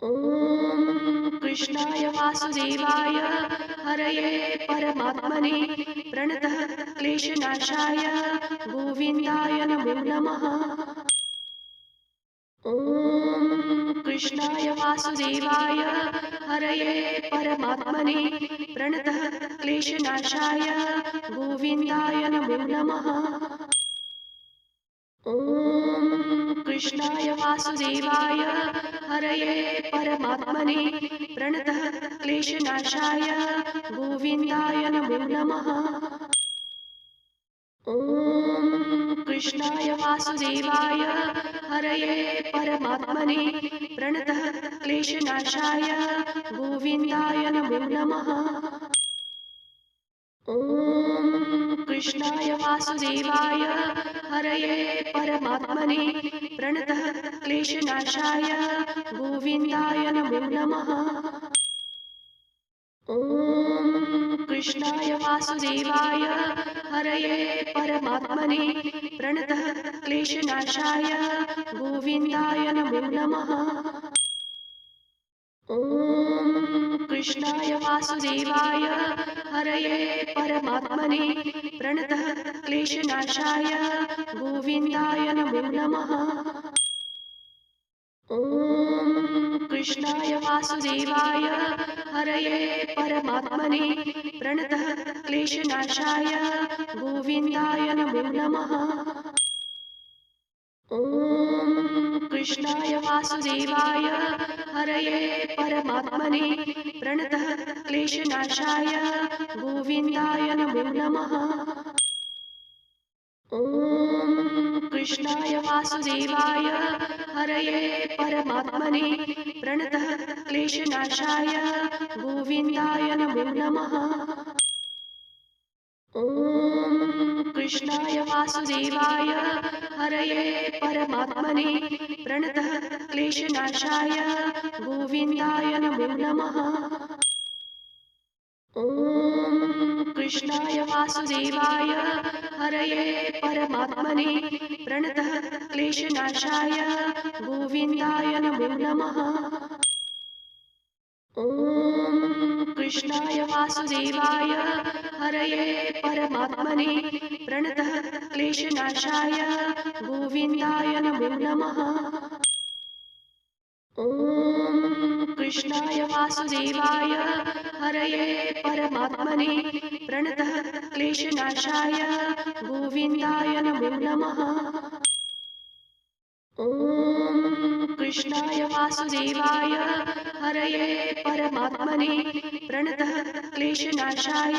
ॐ कृष्णाय वासुदेवाय हरये परमात्मने प्रणतः क्लेशनाशाय गोविन्दाय नमो नमः। ॐ कृष्णाय वासुदेवाय हरये परमात्मने प्रणतः क्लेशनाशाय गोविन्दाय नमो नमः। ॐ कृष्णाय वासुदेवाय हरये परमात्मने प्रणतः क्लेशनाशाय गोविन्दाय नमो नमः। ॐ कृष्णाय वासुदेवाय हरये परमात्मने प्रणतः क्लेशनाशाय गोविन्दाय नमो नमः। ॐ कृष्णाय वासुदेवाय हरये परमात्मने प्रणतः क्लेशनाशाय गोविन्दाय नमो नमः। ॐ कृष्णाय वासुदेवाय हरये परमात्मने प्रणतः क्लेशनाशाय गोविन्दाय नमो नमः। ॐ कृष्णाय वासुदेवाय हरये परमात्मने प्रणतः क्लेशनाशाय गोविन्दाय नमो नमः। ॐ कृष्णाय वासुदेवाय हरये परमात्मने प्रणतः क्लेशनाशाय गोविन्दाय नमो नमः। ॐ कृष्णाय वासुदेवाय हरये परमात्मने प्रणतः क्लेशनाशाय गोविन्दाय नमो नमः। ॐ कृष्णाय वासुदेवाय हरये परमात्मने प्रणतः क्लेशनाशाय गोविन्दाय नमो नमः। ॐ कृष्णाय वासुदेवाय हरये परमात्मने प्रणतः क्लेशनाशाय गोविन्दाय नमो नमः। ॐ कृष्णाय वासुदेवाय हरये परमात्मने प्रणतः क्लेशनाशाय गोविन्दाय नमो नमः। ॐ कृष्णाय वासुदेवाय हरये परमात्मने प्रणतः क्लेशनाशाय गोविन्दाय नमो नमः। ॐ कृष्णाय वासुदेवाय हरये परमात्मने प्रणतः क्लेशनाशाय गोविन्दाय नमो नमः। ॐ कृष्णाय वासुदेवाय हरये परमात्मने प्रणतः क्लेशनाशाय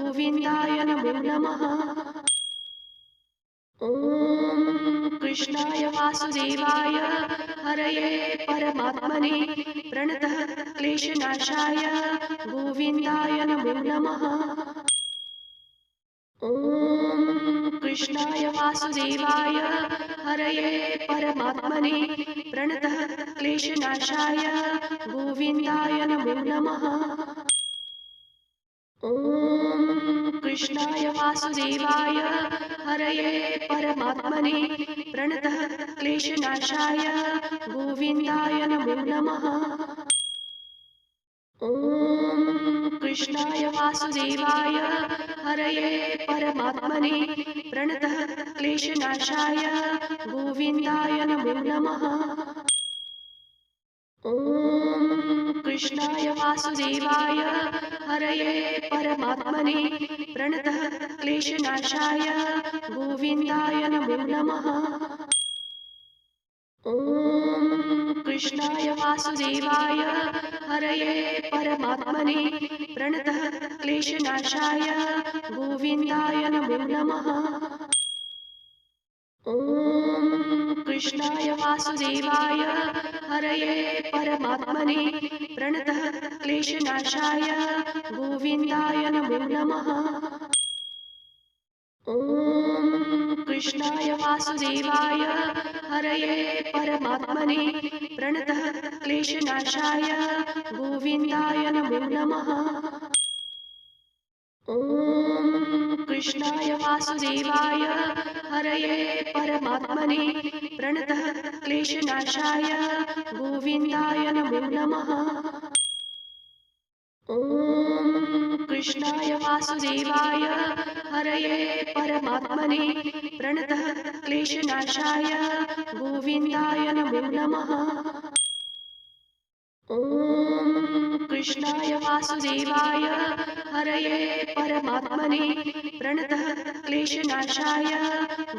गोविन्दाय नमो नमः। ॐ कृष्णाय वासुदेवाय हरये परमात्मने प्रणतः क्लेशनाशाय गोविन्दाय नमो नमः। ॐ कृष्णाय वासुदेवाय हरये परमात्मने प्रणतः क्लेशनाशाय गोविन्दाय नमो नमः। ॐ कृष्णाय वासुदेवाय हरये परमात्मने प्रणतः क्लेशनाशाय गोविन्दाय नमो नमः। ॐ कृष्णाय वासुदेवाय हरये परमात्मने प्रणतः क्लेशनाशाय गोविन्दाय नमो नमः। ॐ कृष्णाय वासुदेवाय हरये परमात्मने प्रणतः क्लेशनाशाय गोविन्दाय नमो नमः। ॐ कृष्णाय वासुदेवाय हरये परमात्मने प्रणतः क्लेशनाशाय गोविन्दाय नमो नमः। ॐ कृष्णाय वासुदेवाय हरये परमात्मने प्रणतः क्लेशनाशाय गोविन्दाय नमो नमः। ॐ कृष्णाय वासुदेवाय हरये परमात्मने प्रणतः क्लेशनाशाय गोविन्दाय नमो नमः। ॐ कृष्णाय वासुदेवाय हरये परमात्मने प्रणतः क्लेशनाशाय गोविन्दाय नमो नमः। ॐ कृष्णाय वासुदेवाय हरये परमात्मने प्रणतः क्लेशनाशाय गोविन्दाय नमो नमः। ॐ कृष्णाय वासुदेवाय हरये परमात्मने प्रणतः क्लेशनाशाय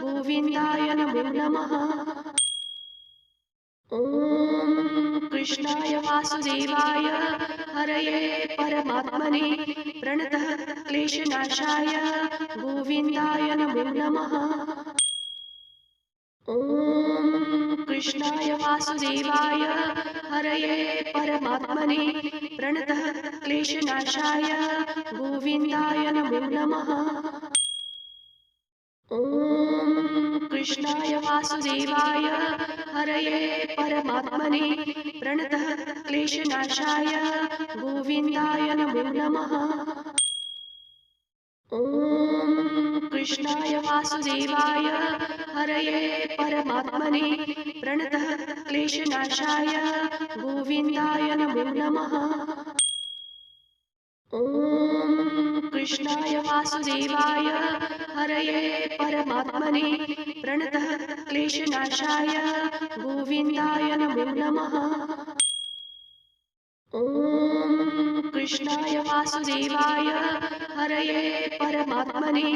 गोविन्दाय नमो नमः। ॐ कृष्णाय वासुदेवाय हरये परमात्मने प्रणतः क्लेशनाशाय गोविन्दाय नमो नमः। ॐ कृष्णाय वासुदेवाय हरये परमात्मने प्रणतः क्लेशनाशाय गोविन्दाय नमो नमः। ॐ कृष्णाय वासुदेवाय हरये परमात्मने प्रणतः क्लेशनाशाय गोविन्दाय नमो नमः। ॐ कृष्णाय वासुदेवाय हरये परमात्मने प्रणतः क्लेशनाशाय गोविन्दाय नमो नमः। ॐ कृष्णाय वासुदेवाय हरये परमात्मने प्रणतः क्लेशनाशाय गोविन्दाय नमो नमः। ॐ कृष्णाय वासुदेवाय हरये परमात्मने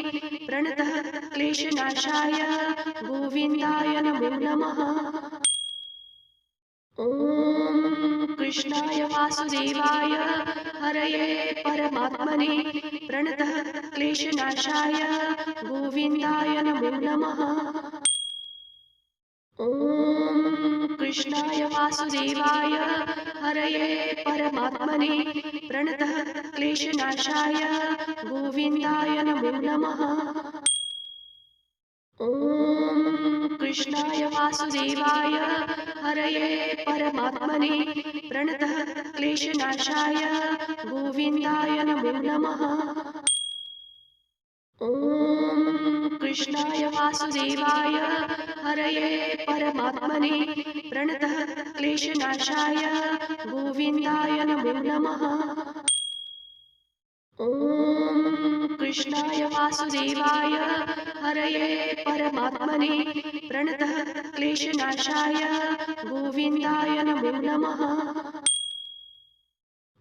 प्रणतः क्लेशनाशाय गोविन्दाय नमो नमः। ॐ कृष्णाय वासुदेवाय हरये परमात्मने प्रणतः क्लेशनाशाय गोविन्दाय नमो नमः। ॐ कृष्णाय वासुदेवाय हरये परमात्मने प्रणतः क्लेशनाशाय गोविन्दाय नमो नमः। ॐ कृष्णाय वासुदेवाय हरये परमात्मने प्रणतः क्लेशनाशाय गोविन्दाय नमो नमः। ॐ कृष्णाय वासुदेवाय हरये परमात्मने प्रणतः क्लेशनाशाय गोविन्दाय नमो नमः। ॐ कृष्णाय वासुदेवाय हरये परमात्मने प्रणतः क्लेशनाशाय गोविन्दाय नमो नमः।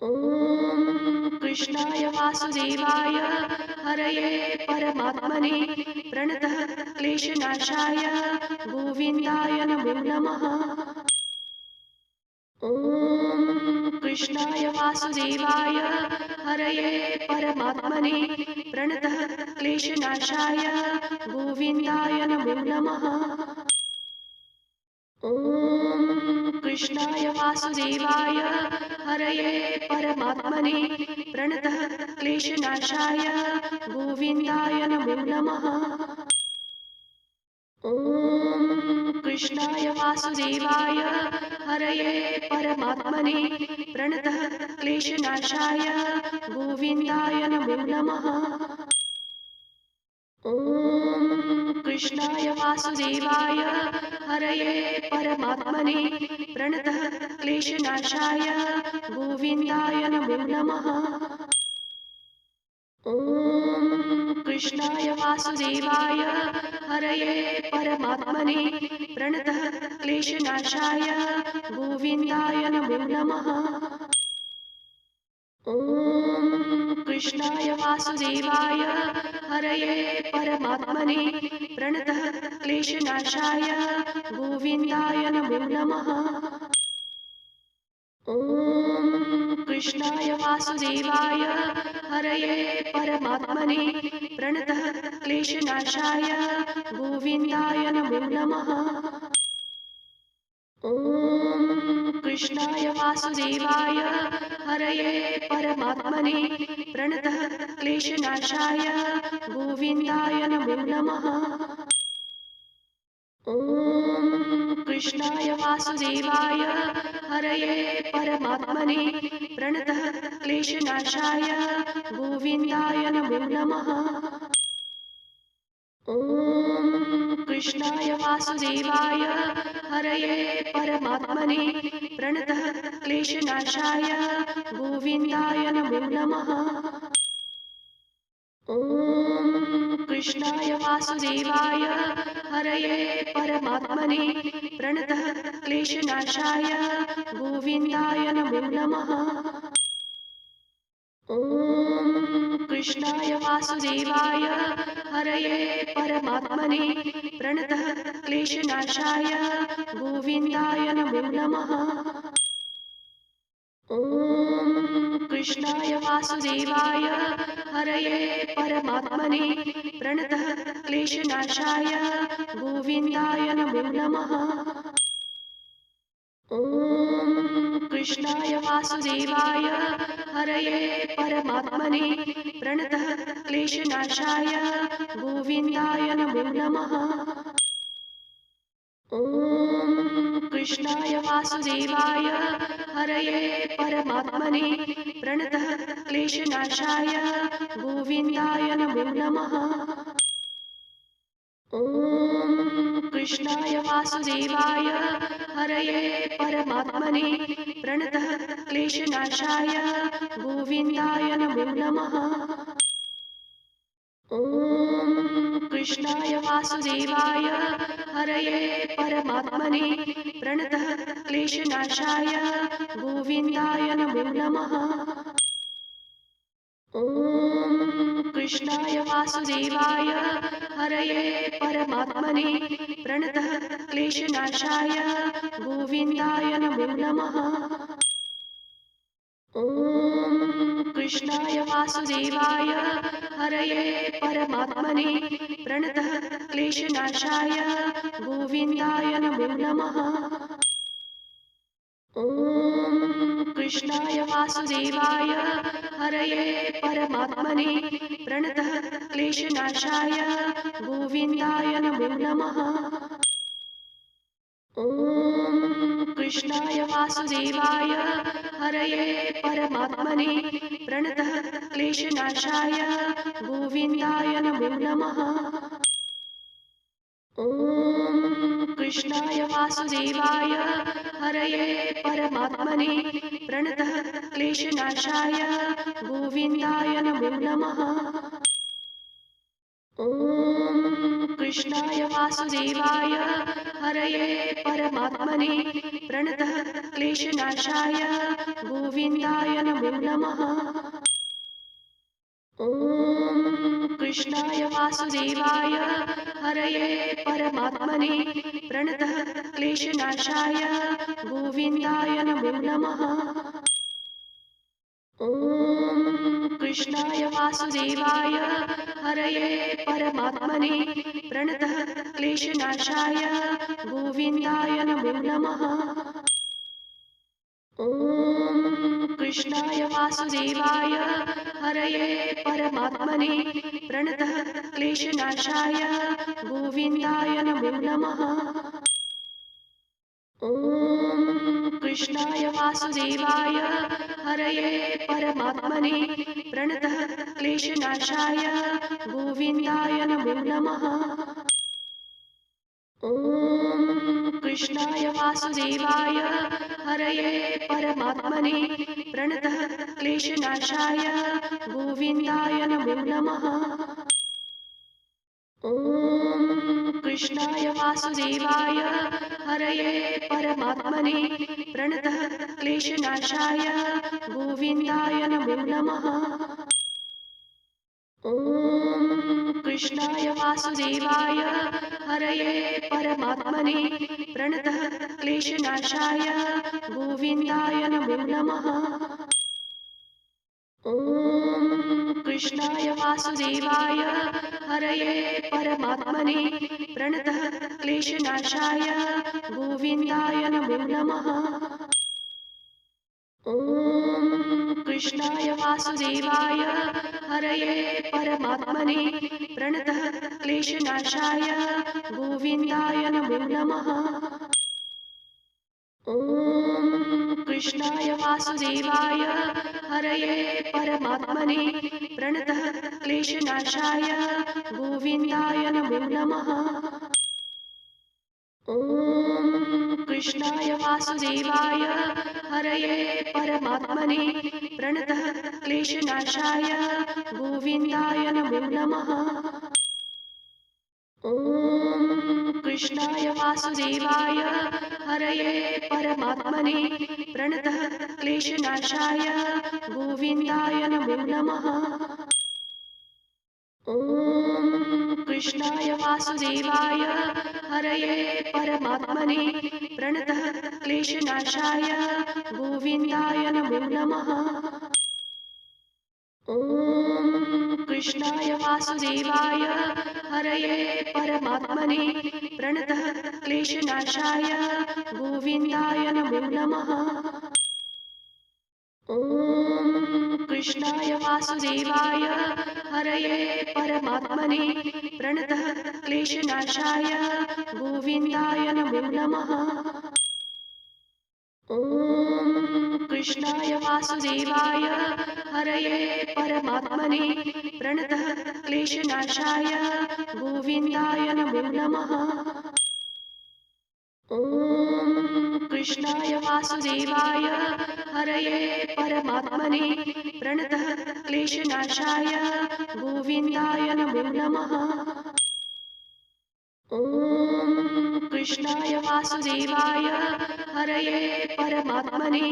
ॐ कृष्णाय वासुदेवाय हरये परमात्मने प्रणतः क्लेशनाशाय गोविन्दाय नमो नमः। ॐ कृष्णाय वासुदेवाय हरये परमात्मने प्रणतः क्लेशनाशाय गोविन्दाय नमो नमः। ॐ कृष्णाय वासुदेवाय हरये परमात्मने प्रणतः क्लेशनाशाय गोविन्दाय नमो नमः। ॐ कृष्णाय वासुदेवाय हरये परमात्मने प्रणतः क्लेशनाशाय गोविन्दाय नमो नमः। ॐ कृष्णाय वासुदेवाय हरये परमात्मने प्रणतः क्लेशनाशाय गोविन्दाय नमो नमः। ॐ कृष्णाय वासुदेवाय हरये परमात्मने प्रणतः क्लेशनाशाय गोविन्दाय नमो नमः। ॐ कृष्णाय वासुदेवाय हरये परमात्मने प्रणतः क्लेशनाशाय गोविन्दाय नमो नमः। ॐ कृष्णाय वासुदेवाय हरये परमात्मने प्रणतः क्लेशनाशाय गोविन्दाय नमो नमः। ॐ कृष्णाय वासुदेवाय हरये परमात्मने प्रणतः क्लेशनाशाय गोविन्दाय नमो नमः। ॐ कृष्णाय वासुदेवाय हरये परमात्मने प्रणतः क्लेशनाशाय गोविन्दाय नमो नमः। कृष्णाय वासुदेवाय हरये परमात्मने प्रणतः क्लेशनाशाय गोविन्दाय नमो नमः। ॐ कृष्णाय वासुदेवाय हरये परमात्मने प्रणतः क्लेशनाशाय गोविन्दाय नमो नमः। ॐ कृष्णाय वासुदेवाय हरये परमात्मने प्रणतः क्लेशनाशाय गोविन्दाय नमो नमः। ॐ कृष्णाय वासुदेवाय हरये परमात्मने प्रणतः क्लेशनाशाय गोविन्दाय नमो नमः। ॐ कृष्णाय वासुदेवाय हरये परमात्मने प्रणतः क्लेशनाशाय गोविन्दाय नमो नमः। ॐ कृष्णाय वासुदेवाय हरये परमात्मने प्रणतः क्लेशनाशाय गोविन्दाय नमो नमः। ॐ कृष्णाय वासुदेवाय हरये परमात्मने प्रणतः क्लेशनाशाय गोविन्दाय नमो नमः। ॐ कृष्णाय वासुदेवाय हरये परमात्मने प्रणतः क्लेशनाशाय गोविन्दाय नमो नमः। ॐ कृष्णाय वासुदेवाय हरये परमात्मने प्रणतः क्लेशनाशाय गोविन्दाय नमो नमः। ॐ कृष्णाय वासुदेवाय हरये परमात्मने प्रणतः क्लेशनाशाय गोविन्दाय नमो नमः। ॐ कृष्णाय वासुदेवाय हरये परमात्मने प्रणतः क्लेशनाशाय गोविन्दाय नमो नमः। ॐ कृष्णाय वासुदेवाय हरये परमात्मने प्रणतः क्लेशनाशाय गोविन्दाय नमो नमः। ॐ कृष्णाय वासुदेवाय हरये परमात्मने प्रणतः क्लेशनाशाय गोविन्दाय नमो नमः। ॐ कृष्णाय वासुदेवाय हरये परमात्मने प्रणतः क्लेशनाशाय गोविन्दाय नमो नमः। ॐ कृष्णाय वासुदेवाय हरये परमात्मने प्रणतः क्लेशनाशाय गोविन्दाय नमो नमः। ॐ कृष्णाय वासुदेवाय हरये परमात्मने प्रणतः क्लेशनाशाय गोविन्दाय नमो नमः। ॐ कृष्णाय वासुदेवाय हरये परमात्मने प्रणतः क्लेशनाशाय गोविन्दाय नमो नमः। ॐ कृष्णाय वासुदेवाय हरये परमात्मने प्रणतः क्लेशनाशाय गोविन्दाय नमो नमः। ॐ कृष्णाय वासुदेवाय हरये परमात्मने प्रणतः क्लेशनाशाय गोविन्दाय नमो नमः। ॐ कृष्णाय वासुदेवाय हरये परमात्मने प्रणतः क्लेशनाशाय गोविन्दाय नमो नमः। ॐ कृष्णाय वासुदेवाय हरये परमात्मने प्रणतः क्लेशनाशाय गोविन्दाय नमो नमः। ॐ कृष्णाय वासुदेवाय हरये परमात्मने प्रणतः क्लेशनाशाय गोविन्दाय नमो नमः। ॐ कृष्णाय वासुदेवाय हरये परमात्मने प्रणतः क्लेशनाशाय गोविन्दाय नमो नमः। ॐ कृष्णाय वासुदेवाय हरये परमात्मने प्रणतः क्लेशनाशाय गोविन्दाय नमो नमः। कृष्णाय वासुदेवाय हरये परमात्मने प्रणतः क्लेशनाशाय गोविन्दाय नमो नमः। ॐ कृष्णाय वासुदेवाय हरये परमात्मने प्रणतः क्लेशनाशाय गोविन्दाय नमो नमः। ॐ कृष्णाय वासुदेवाय हरये परमात्मने प्रणतः क्लेशनाशाय गोविन्दाय नमो नमः। ॐ कृष्णाय वासुदेवाय हरये परमात्मने प्रणतः क्लेशनाशाय गोविन्दाय नमो नमः। ॐ कृष्णाय वासुदेवाय हरये परमात्मने प्रणतः क्लेशनाशाय गोविन्दाय नमो नमः। ॐ कृष्णाय वासुदेवाय हरये परमात्मने प्रणतः क्लेशनाशाय गोविन्दाय नमो नमः। ॐ कृष्णाय वासुदेवाय हरये परमात्मने प्रणतः क्लेशनाशाय गोविन्दाय नमो नमः। ॐ कृष्णाय वासुदेवाय हरये परमात्मने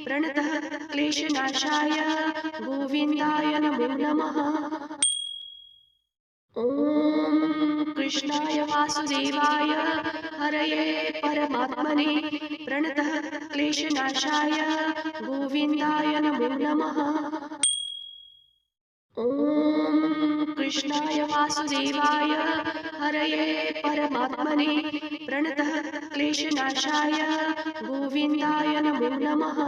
प्रणतः क्लेशनाशाय गोविन्दाय नमो नमः। ॐ कृष्णाय वासुदेवाय हरये परमात्मने प्रणतः क्लेशनाशाय गोविन्दाय नमो नमः। ॐ कृष्णाय वासुदेवाय हरये परमात्मने प्रणतः क्लेशनाशाय गोविन्दाय नमो नमः।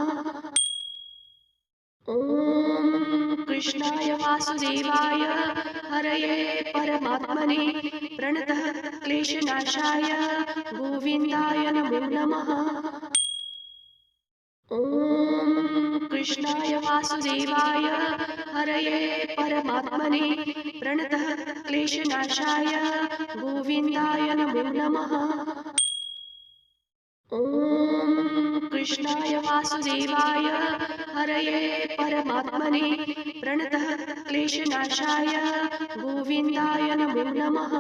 ॐ कृष्णाय वासुदेवाय हरये परमात्मने प्रणतः क्लेशनाशाय गोविन्दाय नमो नमः। ॐ कृष्णाय वासुदेवाय हरये परमात्मने प्रणतः क्लेशनाशाय गोविन्दाय नमो नमः। ॐ कृष्णाय वासुदेवाय हरये परमात्मने प्रणतः क्लेशनाशाय गोविन्दाय नमो नमः।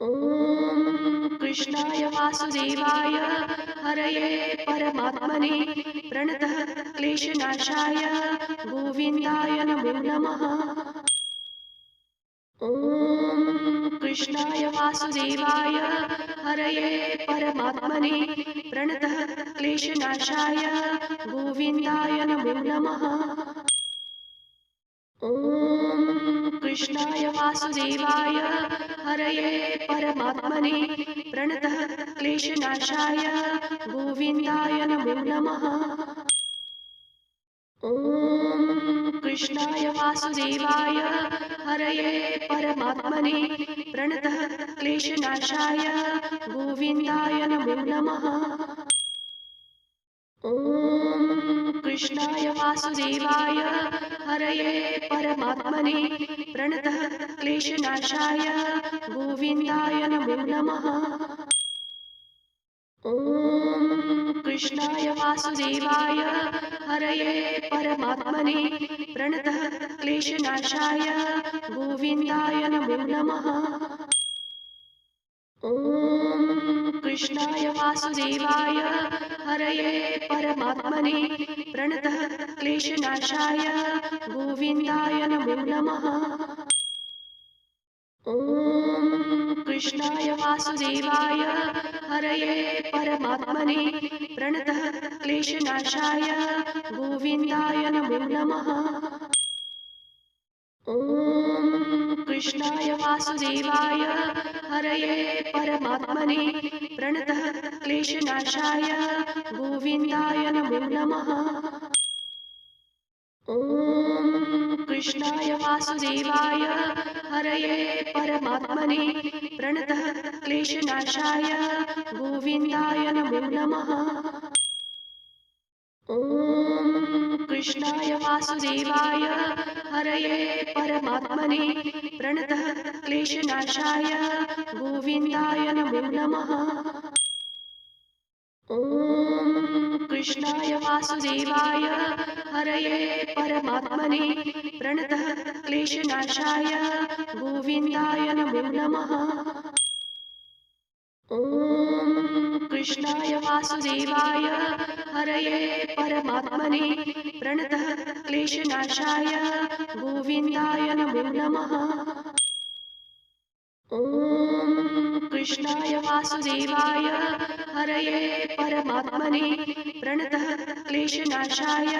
ॐ कृष्णाय वासुदेवाय हरये परमात्मने प्रणतः क्लेशनाशाय गोविन्दाय नमो नमः। ॐ कृष्णाय वासुदेवाय हरये परमात्मने प्रणतः क्लेशनाशाय गोविन्दाय नमो नमः। ॐ कृष्णाय वासुदेवाय हरये परमात्मने प्रणतः क्लेशनाशाय गोविन्दाय नमो नमः। ॐ कृष्णाय वासुदेवाय हरये परमात्मने प्रणतः क्लेशनाशाय गोविन्दाय नमो नमः। ॐ कृष्णाय वासुदेवाय हरये परमात्मने प्रणतः क्लेशनाशाय गोविन्दाय नमो नमः। ॐ कृष्णाय वासुदेवाय हरये परमात्मने प्रणतः क्लेशनाशाय गोविन्दाय नमो नमः। ॐ कृष्णाय वासुदेवाय हरये परमात्मने प्रणतः क्लेशनाशाय गोविन्दाय नमो नमः। ॐ कृष्णाय वासुदेवाय हरये परमात्मने प्रणतः क्लेशनाशाय गोविन्दाय नमो नमः। ॐ कृष्णाय वासुदेवाय हरये परमात्मने प्रणतः क्लेशनाशाय गोविन्दाय नमो नमः। ॐ कृष्णाय वासुदेवाय हरये परमात्मने प्रणतः क्लेशनाशाय गोविन्दाय नमो नमः। ॐ कृष्णाय वासुदेवाय हरये परमात्मने प्रणतः क्लेशनाशाय गोविन्दाय नमो नमः। कृष्णाय वासुदेवाय हरये परमात्मने प्रणतः क्लेशनाशाय गोविन्दाय नमो नमः। ॐ कृष्णाय वासुदेवाय हरये परमात्मने प्रणतः क्लेशनाशाय गोविन्दाय नमो नमः। ॐ कृष्णाय वासुदेवाय हरये परमात्मने प्रणतः क्लेशनाशाय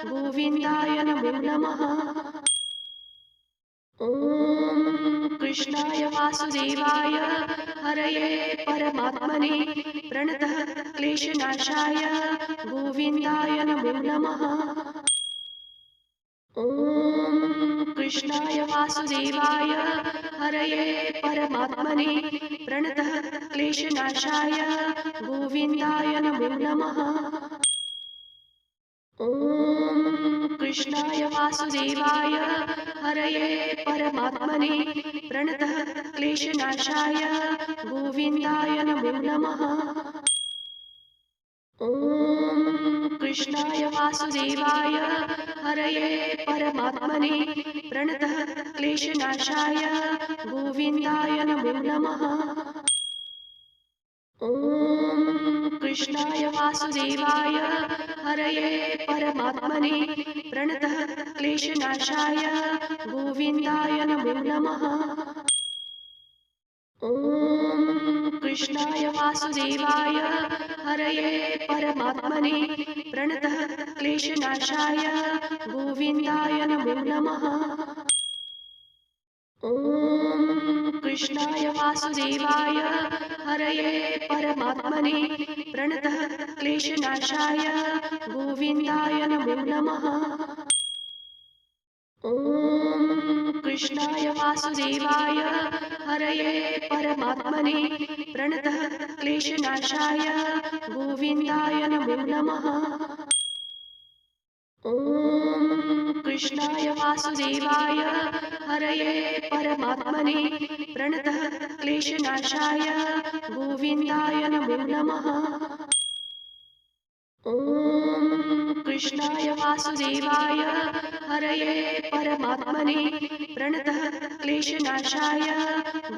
गोविन्दाय नमो नमः। ॐ कृष्णाय वासुदेवाय हरये परमात्मने प्रणतः क्लेशनाशाय गोविन्दाय नमो नमः। ॐ कृष्णाय वासुदेवाय हरये परमात्मने प्रणतः क्लेशनाशाय गोविन्दाय नमो नमः। ॐ कृष्णाय वासुदेवाय हरये परमात्मने प्रणतः क्लेशनाशाय गोविन्दाय नमो नमः। ॐ कृष्णाय वासुदेवाय हरये परमात्मने प्रणतः क्लेशनाशाय गोविन्दाय नमो नमः। ॐ कृष्णाय वासुदेवाय हरये परमात्मने प्रणतः क्लेशनाशाय गोविन्दाय नमो नमः। ॐ कृष्णाय वासुदेवाय हरये परमात्मने प्रणतः क्लेशनाशाय गोविन्दाय नमो नमः। ॐ कृष्णाय वासुदेवाय हरये परमात्मने प्रणतः क्लेशनाशाय गोविन्दाय नमो नमः। ॐ कृष्णाय वासुदेवाय हरये परमात्मने प्रणतः क्लेशनाशाय गोविन्दाय नमो नमः। ॐ कृष्णाय वासुदेवाय हरये परमात्मने प्रणतः क्लेशनाशाय गोविन्दाय नमो नमः। ॐ कृष्णाय वासुदेवाय हरये परमात्मने प्रणतः क्लेशनाशाय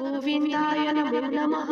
गोविन्दाय नमो नमः।